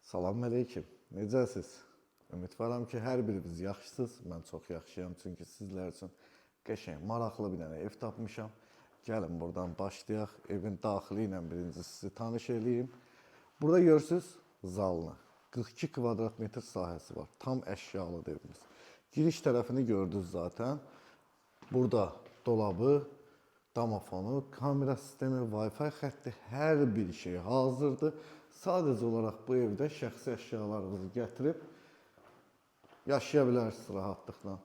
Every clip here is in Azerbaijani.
Salam əleykum. Necəsiz? Ümidvaram ki, hər biriniz yaxşısınız. Mən çox yaxşıyam çünki sizlər üçün qəşəng, maraqlı bir dənə ev tapmışam. Gəlin buradan başlayaq. Evin daxili ilə birinci sizi tanış eləyim. Burada görürsünüz zalını. 42 kvadrat metr sahəsi var. Tam əşyalıdır evimiz. Giriş tərəfini gördünüz zaten. Burada dolabı, damafonu, kamera sistemi, Wi-Fi xətti, hər bir şey hazırdır. Sadəcə olaraq bu evdə şəxsi əşyalarınızı gətirib yaşaya bilərsiniz rahatlıqla.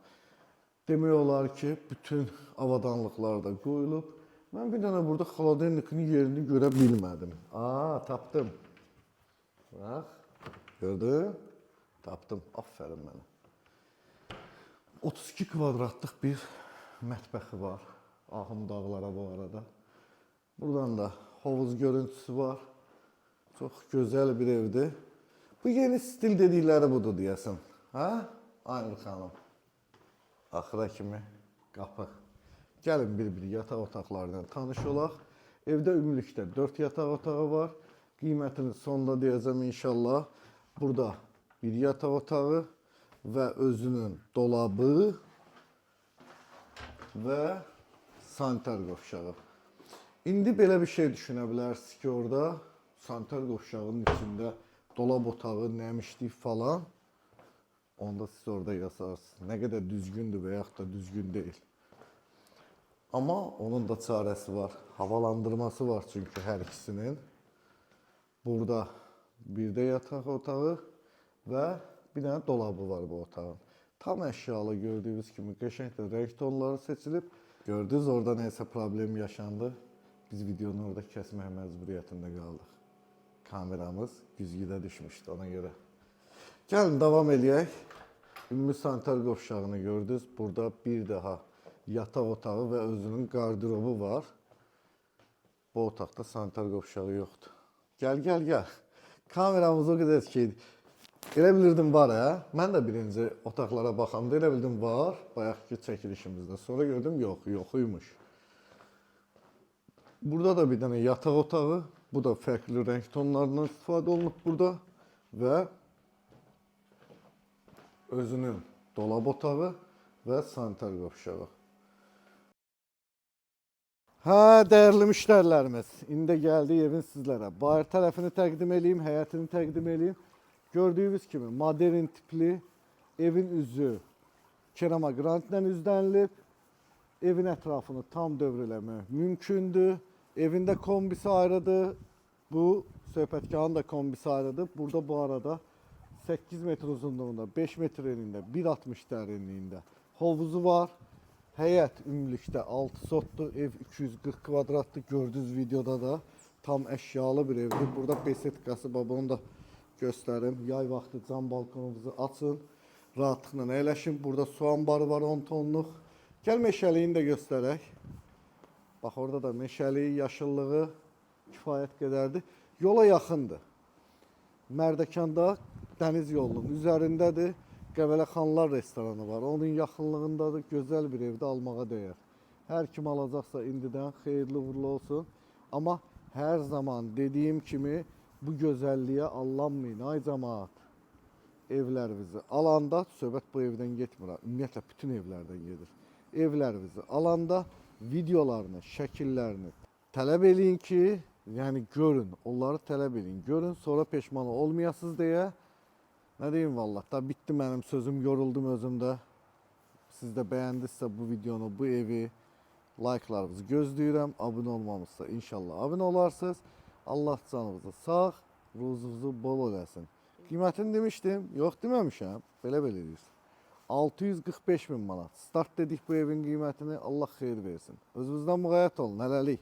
Demək olar ki, bütün avadanlıqlar da qoyulub. Mən bir dənə burada xaladelnikin yerini görə bilmədim. Tapdım. Bax, gördün? Tapdım. Aferin mənə. 32 kvadratlıq bir mətbəxi var. Ahım dağlara bu arada. Buradan da hovuz görüntüsü var. Çox gözəl bir evdir. Bu yeni stil dedikləri budur deyəsən. Aynur xanım. Axıra kimi qapı. Gəlin bir yataq otaqlarından tanış olaq. Evdə ümumilikdə 4 yataq otağı var. Qiymətini sonda deyəcəm inşallah. Burada bir yataq otağı və özünün dolabı və sanitar qovşağı. İndi belə bir şey düşünə bilərsiniz ki, orada sanitar qovşağının içində dolab otağı, nəmişlik falan. Onda siz orada yazarsınız. Nə qədər düzgündür və yaxud da düzgün deyil. Amma onun da çarəsi var. Havalandırması var çünki hər ikisinin. Burada bir də yataq otağı və bir dənə dolabı var bu otağın. Tam əşyalı gördüyünüz kimi qəşənglə rəng tonları seçilib. Gördünüz orada neysə problem yaşandı. Biz videonu orada kəsmək məcburiyyətində qaldıq. Kameramız güzgüdə düşmüşdü ona görə. Gəlin davam eləyək. Ümumi sanitar qovşağını gördünüz. Burada bir daha yataq otağı və özünün qardirobu var. Bu otaqda sanitar qovşağı yoxdur. Gəl. Kameramız o qədər ki, elə bilirdim var Mən də birinci otaqlara baxanda elə bildim var. Bayaqki çəkilişimizdə. Sonra gördüm yoxuymuş. Burada da bir dənə yataq otağı. Bu da fərqli rəng tonlarından istifadə olunub burada. Və özünün dolab otağı və sanitar qovşağı. Dəyərli müştərilərimiz, indi gəldi evin sizlərə. Bayır tərəfini təqdim edeyim, həyətini təqdim edeyim. Gördüyünüz kimi modern tipli evin üzü kerama qrantla üzlənilib. Evin ətrafını tam dövr eləmək mümkündür. Evində kombisi ayrıdır. Bu söhbətgahın da kombisi ayrıdır. Burada bu arada 8 metr uzunluğunda, 5 metr enində, 1.60 dərinliyində hovuzu var. Həyət ümumilikdə 6 sotdur. Ev 240 kvadratdır. Gördüyünüz videoda da tam əşyalı bir evdir. Burada besetkası var. Onu da göstərim. Yay vaxtı cam balkonumuzu açın. Rahatlıqla əyləşin. Burada su ambarı var 10 tonluq. Gəl meşəliyini də göstərək. Bax orada da meşəliyi, yaşıllığı kifayət qədərdir. Yola yaxındır. Mərdəkanda dəniz yolunun üzərindədir. Qəbələ Xanlar restoranı var. Onun yaxınlığındadır. Gözəl bir evdə almağa dəyər. Hər kim alacaqsa indidən xeyirli uğurlu olsun. Amma hər zaman dediyim kimi bu gözəlliyə allanmayın. Ay cəmaat. Evlərinizi alanda, söhbət bu evdən getmir. Ümumiyyətlə bütün evlərdən gedir. Evlərinizi alanda videolarını, şəkillərini tələb eləyin ki, yəni görün, onları tələb eləyin. Görün, sonra peşman olmayasınız deyə. Nə deyim vallah, da bitdi mənim sözüm, yoruldum özümdə. Siz də bəyəndinizsə bu videonu, bu evi, like'larınızı gözləyirəm. Abunə olmamışsa inşallah abunə olarsınız. Allah canınızı sağ, ruzunuzu bol eləsin. Qiymətini demişdim, yox deməmişəm, belə eləyirsiniz. 645 min manat. Start dedik bu evin qiymətini, Allah xeyir versin. Özünüzdən müğayət olun, hələlik.